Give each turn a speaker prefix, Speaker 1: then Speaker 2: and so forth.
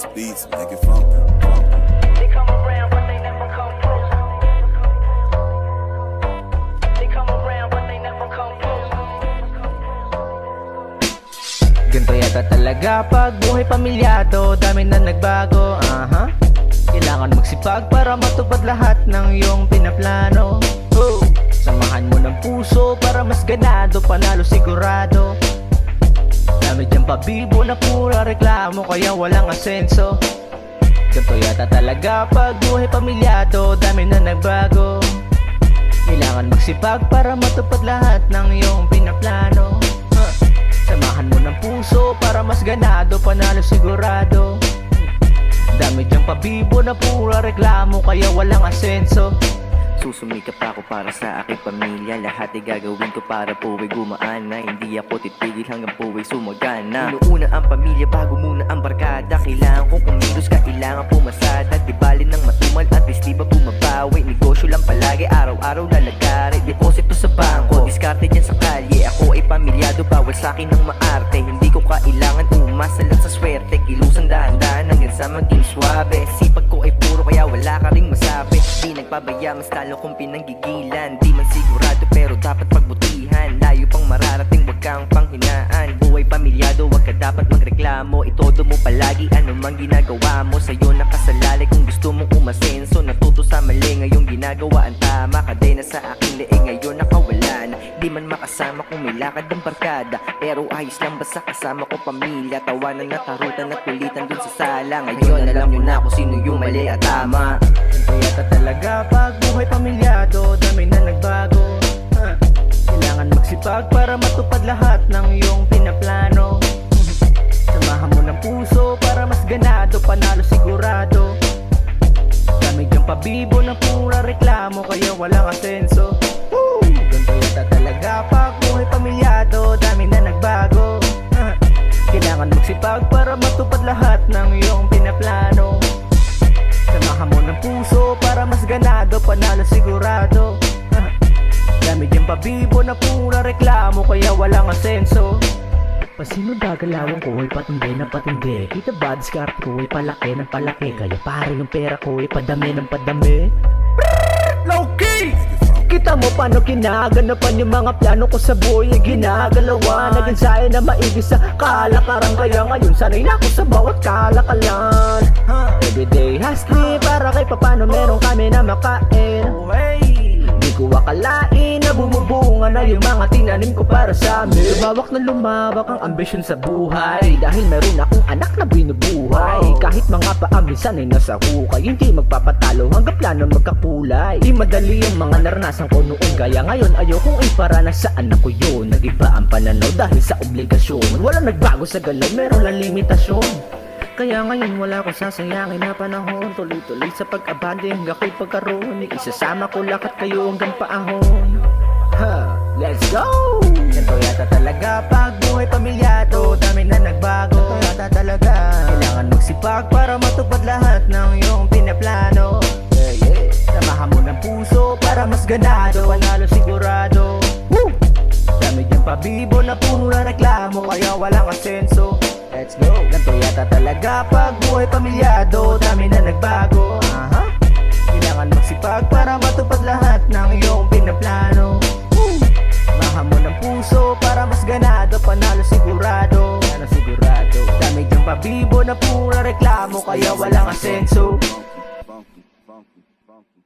Speaker 1: Just beats, make it funky.
Speaker 2: They come around, but they never come through. They come around, but they never come through.
Speaker 3: Ganto yata talaga pag buhay pamilyado, dami na nagbago, Kailangan magsipag para matupad lahat ng iyong pinaplano. Samahan mo ng puso para mas ganado, panalo sigurado. Dami dyan pabibo na pura reklamo, kaya walang asenso. Ganto yata talaga pag buhay pamilyado, dami na nagbago. Kailangan magsipag para matupad lahat ng iyong pinaplano. Samahan mo ng puso para mas ganado, panalo sigurado. Dami dyang pabibo na pura reklamo, kaya walang asenso.
Speaker 4: Susumikap ako para sa aking pamilya. Lahat ay gagawin ko para po ay gumana. Hindi ako titigil hanggang po ay sumagana. Inuuna ang pamilya bago muna ang barkada. Kailangan kong kumilos, kailangan pumasada. Di bali ng matumal at least di ba bumabawi. Negosyo lang palagi, araw-araw lalagari. Deposito sa bangko, diskarte dyan sa kalye. Ako ay pamilyado, bawal sa'kin ng maarte. Hindi ko kailangan umasa lang sa swerte. Kilusan dahan-dahan hanggang sa maging swabe. Sipag ko ay puro kaya wala ka ring masabi. Di nagpabaya, mas talo kung pinanggigilan. Di man sigurado pero dapat pagbutihan. Layo pang mararating, wag kang panghinaan. Buhay pamilyado, wag ka dapat magreklamo. Itodo mo palagi, ano mang ginagawa mo. Sa'yo nakasalalay kung gusto mong umasenso. Natuto sa mali, ngayong ginagawa ang tama. Kadena sa aking leeg, ngayon nakawala na. Di man makasama kung may lakad ng barkada. Pero ayos lang basta kasama ko pamilya. Tawanan at tarutan at kulitan dun sa sala. Ngayon alam nyo na kung sino yung mali at tama.
Speaker 3: Ganto yata talaga pag buhay pamilyado, dami na nagbago. Kailangan magsipag para matupad lahat ng iyong pinaplano. Samahan mo ng puso para mas ganado, panalo sigurado. Dami dyang pabibo na pura reklamo, kaya walang asenso. Ganto yata talaga pag buhay pamilyado, dami na nagbago. Kailangan magsipag para matupad lahat ng iyong pinaplano. Samahan mo ng puso para mas ganado, panalo sigurado. Dami dyang pabibo na pura reklamo, kaya walang asenso. Pasino gagalawang ko ay patindi na patindi. Kita ba diskarte ko ay palaki ng palaki. Kaya pare yung pera ko ay padami ng padami. Low-key! Kita mo paano kinaganapan yung mga plano ko sa buhay ay ginagalawan. Naging sayo na maigi sa kalakaran, kaya ngayon sanay na ako sa bawat kalakalan. Everyday hustling para kay papano meron kami na makain. Di ko akalain na bumubunga na yung mga tinanim ko para sa amin. Lumawak na lumawak ang ambisyon sa buhay, dahil meron akong anak na binubuhay. Kahit mga paamisan ay nasa hukay, hindi magpapatalo hanggang plano magkakulay. Di madali ang mga naranasan ko noon, kaya ngayon ayokong iparanas sa anak ko yun. Nag-iba ang pananaw dahil sa obligasyon. Walang nagbago sa galaw, meron lang limitasyon. Kaya ngayon wala ko sasayangin na panahon. Tuloy-tuloy sa pag-abante hanggang ako'y pagkaroon. Isasama ko lakat kayo hanggang paahon. Let's go! Ganto yata talaga pag buhay pamilyado, dami na nagbago. Ganto yata talaga. Kailangan magsipag para matupad lahat ng iyong pinaplano. Samahan mo ng puso para mas ganado, panalo sigurado. Dami dyang pabibo na puro na reklamo, kaya walang asenso. Let's go! Ganto yata talaga pag buhay pamilyado, dami na nagbago. Kailangan magsipag para matupad lahat ng iyong pinaplano. Samahan mo ng puso para mas ganado, panalo sigurado. Dami dyang pabibo na pura reklamo, kaya walang asenso.
Speaker 1: Funky, funky, funky.